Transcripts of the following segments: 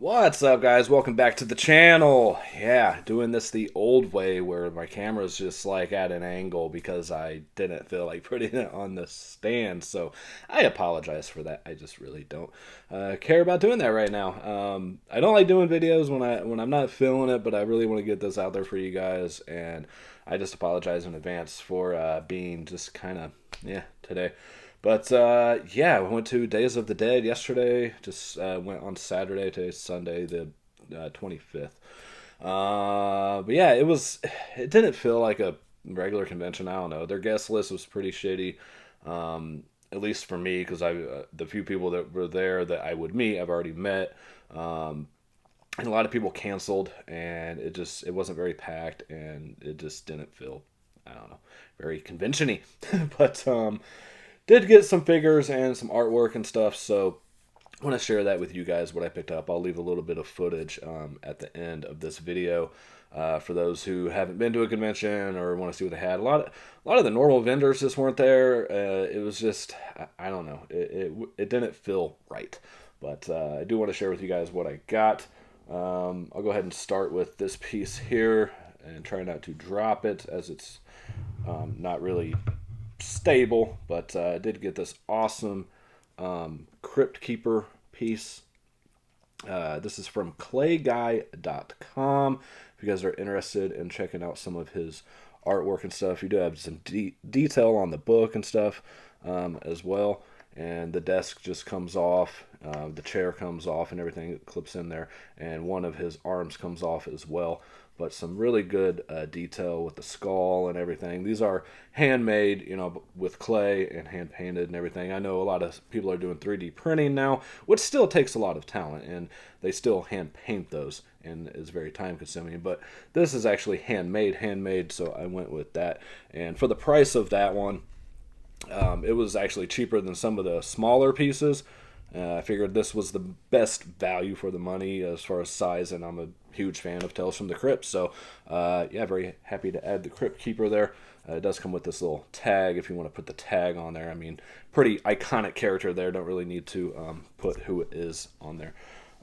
What's up, guys? Welcome back to the channel. Yeah, doing this the old way where my camera's just like at an angle because I didn't feel like putting it on the stand. So I apologize for that. I just really don't care about doing that right now. I don't like doing videos when I'm not feeling it, but I really want to get this out there for you guys, and I just apologize in advance for being just kind of today. But yeah, we went to Days of the Dead yesterday. Just went on Saturday. Today's Sunday, the 25th. But yeah, it didn't feel like a regular convention. I don't know. Their guest list was pretty shitty. At least for me, because the few people that were there that I would meet, I've already met. And a lot of people canceled, and it wasn't very packed, and it just didn't feel, I don't know, very convention-y. But did get some figures and some artwork and stuff, so I want to share that with you guys, what I picked up. I'll leave a little bit of footage at the end of this video for those who haven't been to a convention or want to see what they had. A lot of the normal vendors just weren't there. It was just, I don't know, it didn't feel right. But I do want to share with you guys what I got. I'll go ahead and start with this piece here and try not to drop it, as it's not really stable, but I did get this awesome Crypt Keeper piece. This is from clayguy.com. If you guys are interested in checking out some of his artwork and stuff, you do have some detail on the book and stuff as well. And the desk just comes off, the chair comes off, and everything that clips in there, and one of his arms comes off as well. But some really good detail with the skull and everything. These are handmade, with clay and hand painted and everything. I know a lot of people are doing 3D printing now, which still takes a lot of talent, and they still hand paint those, and is very time consuming. But this is actually handmade, so I went with that. And for the price of that one, it was actually cheaper than some of the smaller pieces. I figured this was the best value for the money as far as size, and I'm a huge fan of Tales from the Crypt. So, yeah, very happy to add the Crypt Keeper there. It does come with this little tag if you want to put the tag on there. I mean, pretty iconic character there. Don't really need to put who it is on there.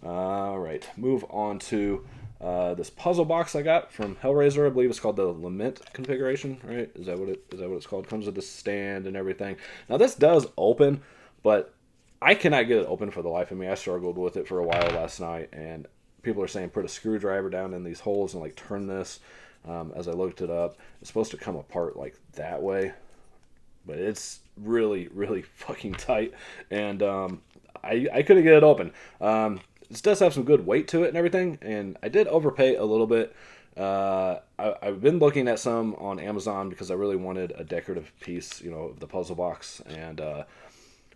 All right, move on to this puzzle box I got from Hellraiser. I believe it's called the Lament Configuration, right? Is that what it's called? It comes with the stand and everything. Now, this does open, but I cannot get it open for the life of me. I struggled with it for a while last night, and people are saying put a screwdriver down in these holes and like turn this. As I looked it up, it's supposed to come apart like that way, but it's really, really fucking tight, and I couldn't get it open. This does have some good weight to it and everything, and I did overpay a little bit. I've been looking at some on Amazon because I really wanted a decorative piece, of the puzzle box, and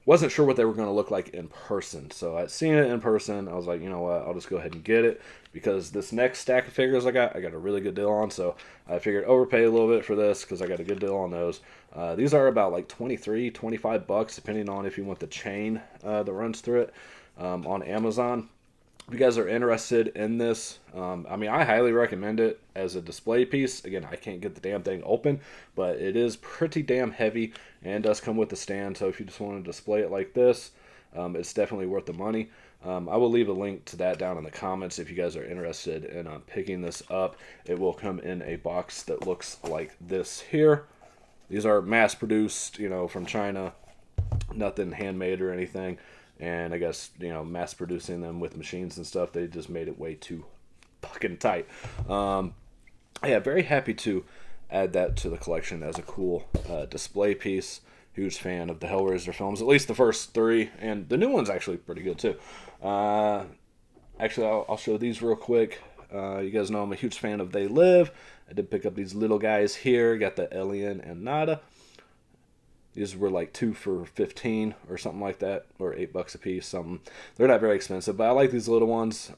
wasn't sure what they were going to look like in person. So I'd seen it in person. I was like, you know what, I'll just go ahead and get it, because this next stack of figures I got a really good deal on. So I figured overpay a little bit for this because I got a good deal on those. These are about like $23-25, depending on if you want the chain that runs through it, on Amazon. If you guys are interested in this, I highly recommend it as a display piece. Again, I can't get the damn thing open, but it is pretty damn heavy and does come with the stand. So if you just want to display it like this, it's definitely worth the money. I will leave a link to that down in the comments if you guys are interested in picking this up. It will come in a box that looks like this here. These are mass-produced, from China. Nothing handmade or anything. And I guess, mass producing them with machines and stuff, they just made it way too fucking tight. Yeah, very happy to add that to the collection as a cool display piece. Huge fan of the Hellraiser films, at least the first three, and the new one's actually pretty good too. Actually, I'll show these real quick. You guys know I'm a huge fan of They Live. I did pick up these little guys here. Got the Alien and Nada. These were like 2 for $15 or something like that, or $8 a piece. Something. They're not very expensive, but I like these little ones.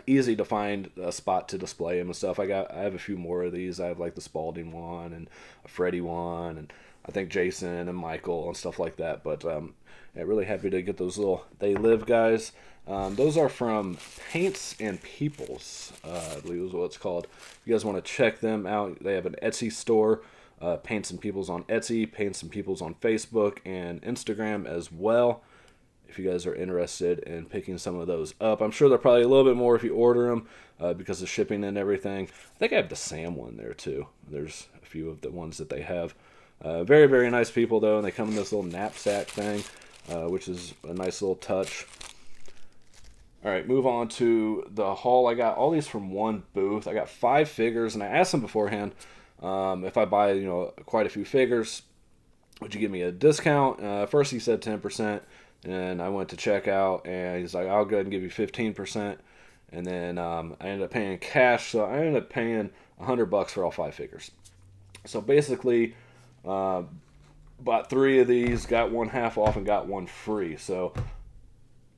Easy to find a spot to display them and stuff. I have a few more of these. I have like the Spalding one and a Freddy one, and I think Jason and Michael and stuff like that. But yeah, really happy to get those little They Live guys. Those are from Paints and Peoples, I believe is what it's called. If you guys want to check them out, they have an Etsy store. Paints and Peoples on Etsy, Paints and Peoples on Facebook and Instagram as well. if you guys are interested in picking some of those up. I'm sure they're probably a little bit more if you order them because of shipping and everything. I think I have the Sam one there too. There's a few of the ones that they have. Very, very nice people though, and they come in this little knapsack thing, which is a nice little touch. All right, move on to the haul. I got all these from one booth. I got 5 figures, and I asked them beforehand if I buy, quite a few figures, would you give me a discount? First he said 10%, and I went to check out, and he's like, I'll go ahead and give you 15%. And then I ended up paying cash, so I ended up paying $100 for all 5 figures. So basically, bought 3 of these, got one half off, and got one free. So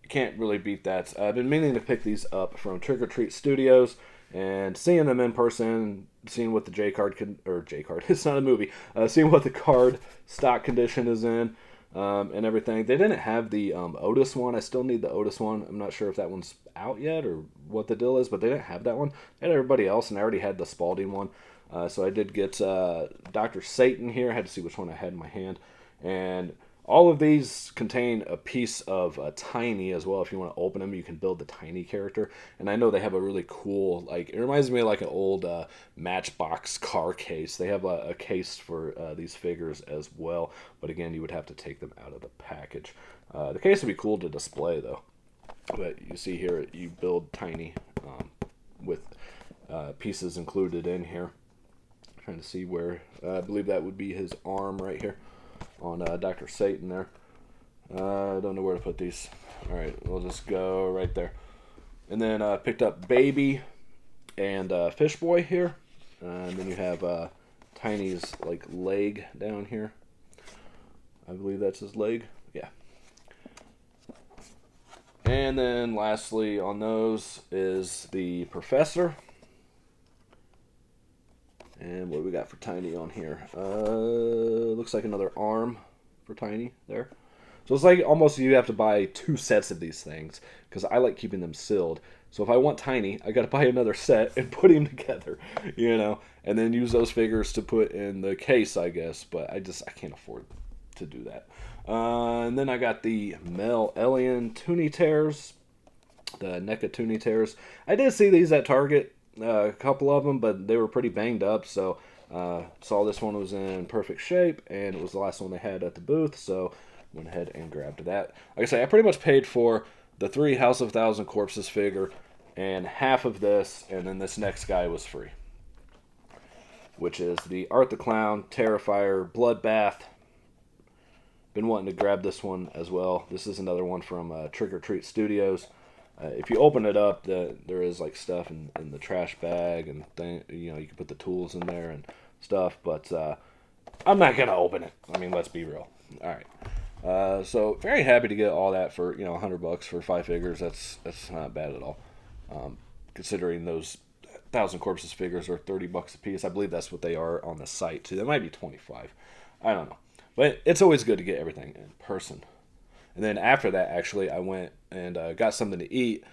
can't really beat that. I've been meaning to pick these up from Trick or Treat Studios and seeing them in person, seeing what the J-card, it's not a movie, seeing what the card stock condition is in and everything. They didn't have the Otis one. I still need the Otis one. I'm not sure if that one's out yet or what the deal is, but they didn't have that one. They had everybody else, and I already had the Spalding one. So I did get Dr. Satan here. I had to see which one I had in my hand. And all of these contain a piece of Tiny as well. If you want to open them, you can build the Tiny character. And I know they have a really cool, it reminds me of like an old Matchbox car case. They have a case for these figures as well. But again, you would have to take them out of the package. The case would be cool to display though. But you see here, you build Tiny with pieces included in here. I'm trying to see where, I believe that would be his arm right here on Dr. Satan there. I don't know where to put these. Alright, we'll just go right there. And then picked up Baby and Fish Boy here. And then you have Tiny's leg down here. I believe that's his leg. Yeah. And then lastly on those is the Professor. And what do we got for Tiny on here? Looks like another arm for Tiny there. So it's like almost you have to buy 2 sets of these things because I like keeping them sealed. So if I want Tiny, I got to buy another set and put him together, and then use those figures to put in the case, I guess. But I can't afford to do that. And then I got the Necatony Terrace, the Necatony Terrace. I did see these at Target. A couple of them, but they were pretty banged up, so saw this one was in perfect shape, and it was the last one they had at the booth, so went ahead and grabbed that. Like I say, I pretty much paid for the 3 House of 1,000 Corpses figure, and half of this, and then this next guy was free, which is the Art the Clown, Terrifier, Bloodbath. Been wanting to grab this one as well. This is another one from Trick or Treat Studios. If you open it up, there is stuff in the trash bag, and you can put the tools in there and stuff. But I'm not gonna open it. I mean, let's be real. All right. So very happy to get all that for $100 for 5 figures. That's not bad at all. Considering those 1,000 Corpses figures are $30 a piece. I believe that's what they are on the site too. They might be 25. I don't know. But it's always good to get everything in person. And then after that, actually, I went and got something to eat.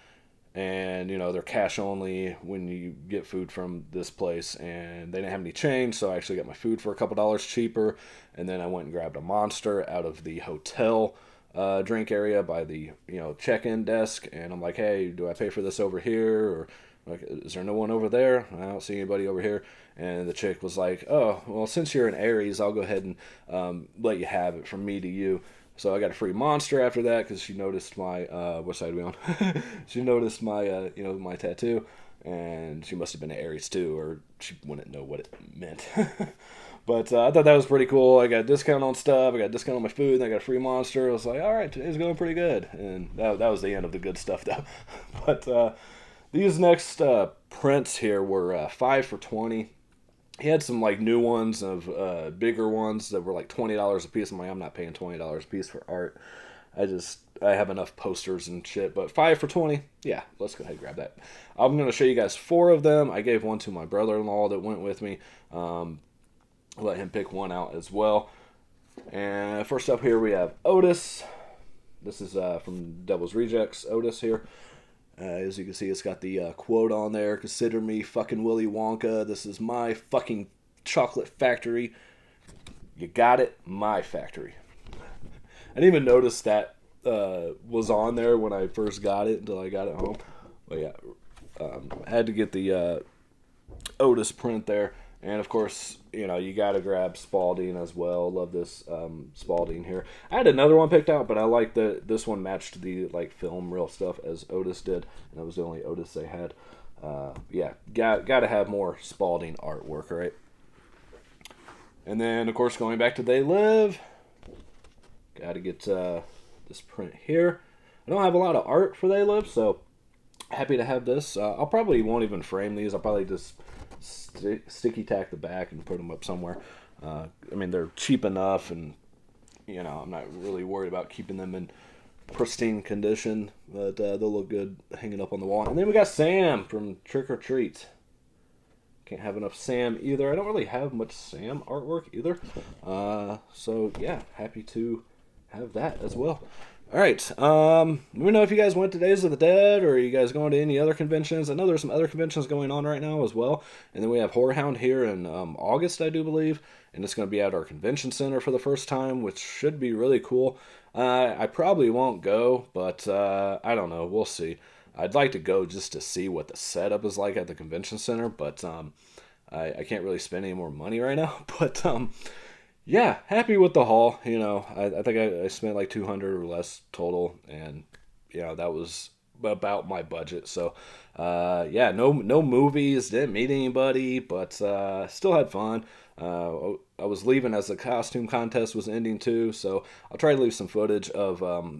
And, they're cash only when you get food from this place. And they didn't have any change, so I actually got my food for a couple dollars cheaper. And then I went and grabbed a Monster out of the hotel drink area by the, check-in desk. And I'm like, hey, do I pay for this over here? Or is there no one over there? I don't see anybody over here. And the chick was like, oh, well, since you're an Aries, I'll go ahead and let you have it from me to you. So I got a free Monster after that because she noticed my, what side are we on? She noticed my, my tattoo, and she must have been an Aries too, or she wouldn't know what it meant. But I thought that was pretty cool. I got a discount on stuff, I got a discount on my food, and I got a free Monster. I was like, all right, today's going pretty good. And that was the end of the good stuff though. But these next prints here were 5 for $20. He had some new ones of bigger ones that were $20 a piece. I'm like, I'm not paying $20 a piece for art. I have enough posters and shit. But 5 for $20, yeah, let's go ahead and grab that. I'm going to show you guys 4 of them. I gave one to my brother-in-law that went with me. Let him pick one out as well. And first up here we have Otis. This is from Devil's Rejects, Otis here. As you can see, it's got the quote on there. Consider me fucking Willy Wonka. This is my fucking chocolate factory. You got it? My factory. I didn't even notice that was on there when I first got it until I got it home. But yeah, I had to get the Otis print there. And of course, you know, you got to grab Spalding as well. Love this Spalding here. I had another one picked out, but I like this one matched the like film real stuff as Otis did, and that was the only Otis they had. Yeah, got to have more Spalding artwork, right? And then of course going back to They Live, got to get this print here. I don't have a lot of art for They Live, so happy to have this. I'll probably won't even frame these. I'll probably just sticky tack the back and put them up somewhere. I mean, they're cheap enough, and you know, I'm not really worried about keeping them in pristine condition, but they'll look good hanging up on the wall. And then we got Sam from Trick or Treat. Can't have enough Sam either. I don't really have much Sam artwork either, so yeah, happy to have that as well. All right, let me know if you guys went to Days of the Dead, or are you guys going to any other conventions. I know there's some other conventions going on right now as well. And then we have Horror Hound here in August, I do believe. And it's going to be at our convention center for the first time, which should be really cool. I probably won't go, but I don't know. We'll see. I'd like to go just to see what the setup is like at the convention center, but I can't really spend any more money right now. But yeah, happy with the haul. You know, I think I spent like $200 or less total, and you know, that was about my budget. So yeah, no movies, didn't meet anybody, but still had fun. I was leaving as the costume contest was ending too, so I'll try to leave some footage of a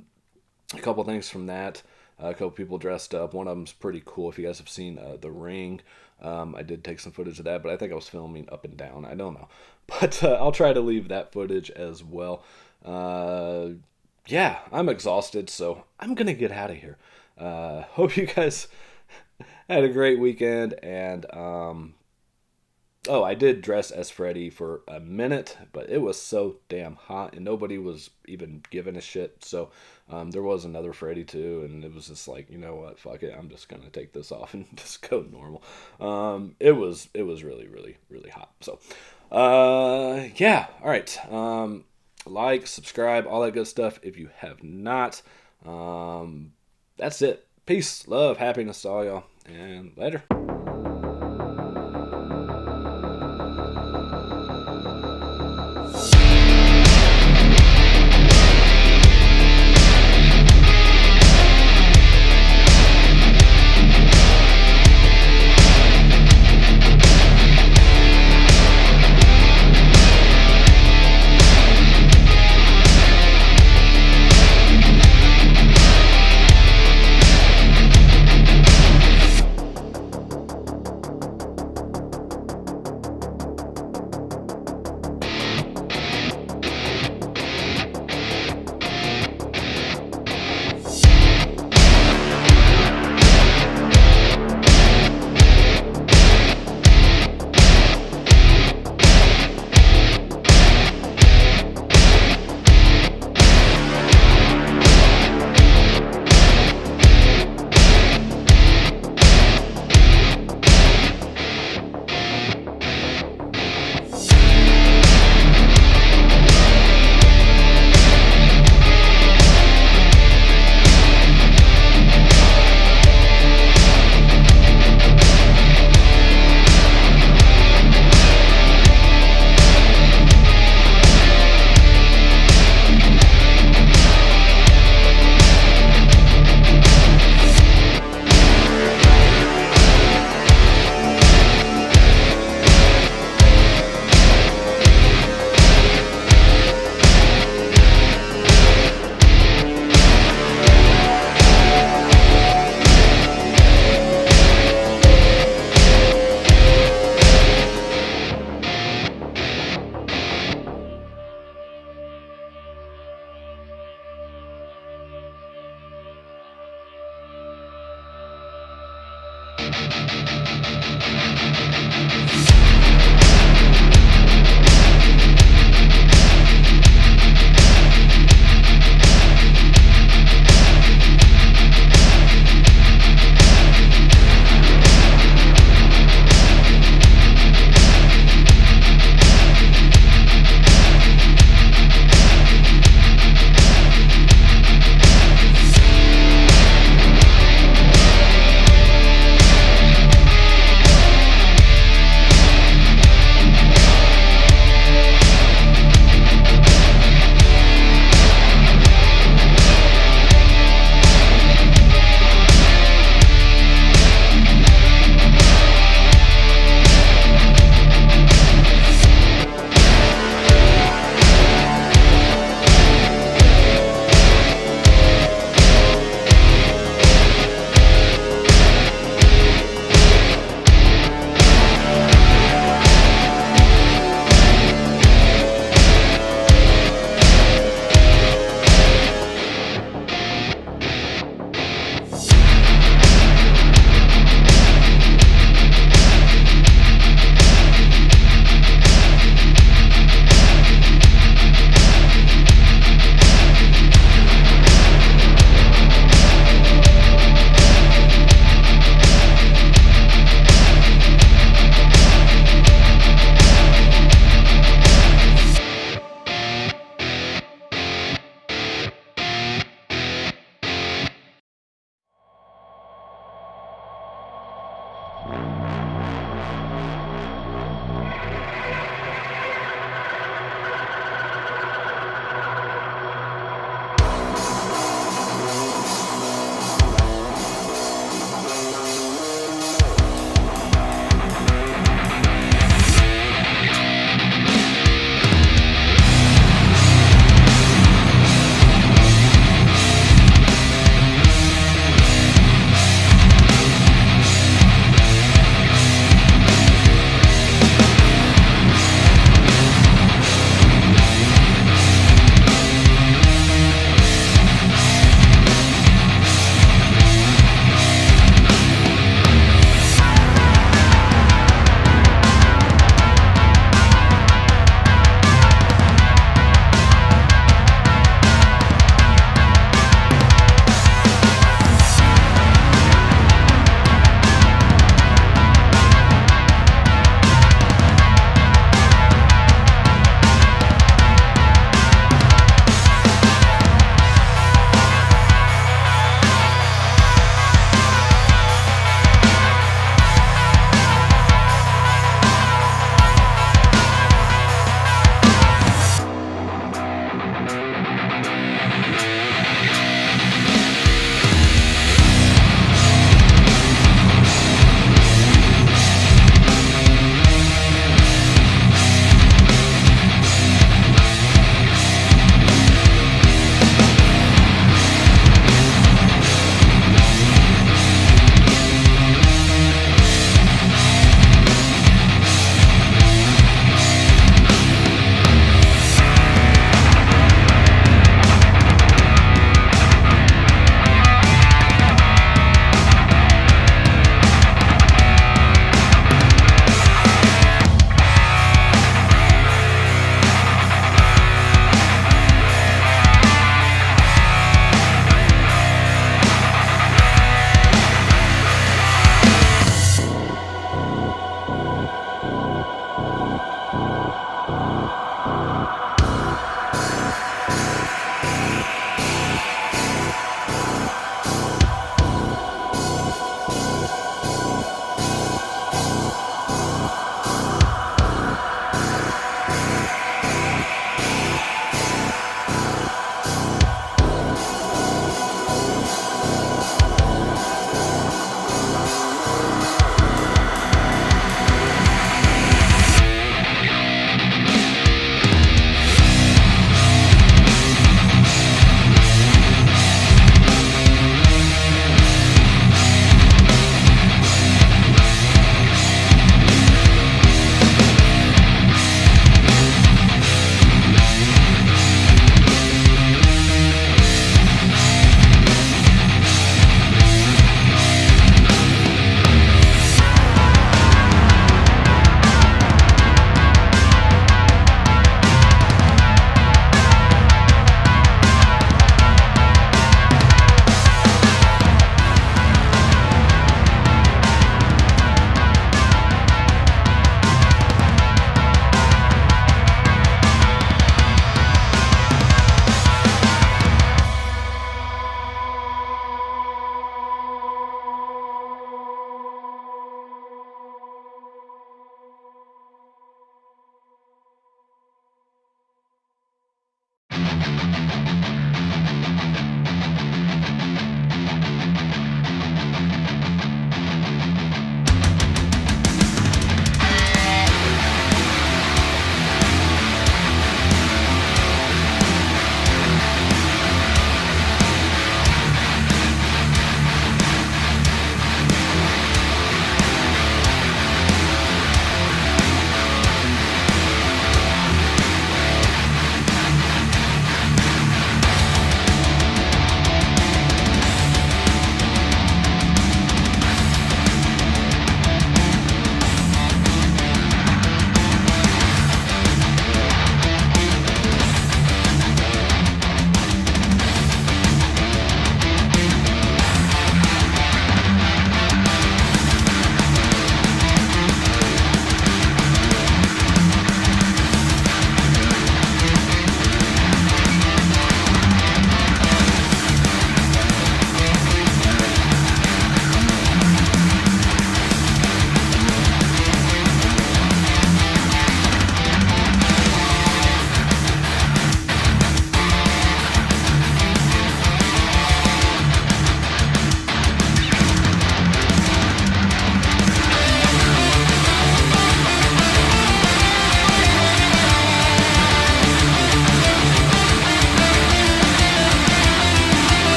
couple things from that. A couple people dressed up. One of them's pretty cool. If you guys have seen The Ring, I did take some footage of that, but I think I was filming up and down. I don't know. But I'll try to leave that footage as well. Yeah, I'm exhausted, so I'm going to get out of here. Hope you guys had a great weekend. And, oh, I did dress as Freddy for a minute, but it was so damn hot, and nobody was even giving a shit. So there was another Freddy too, and it was just like, you know what, fuck it, I'm just gonna take this off and just go normal. It was really, really, really hot. So yeah, all right. Like, subscribe, all that good stuff if you have not. That's it. Peace, love, happiness to all y'all, and later.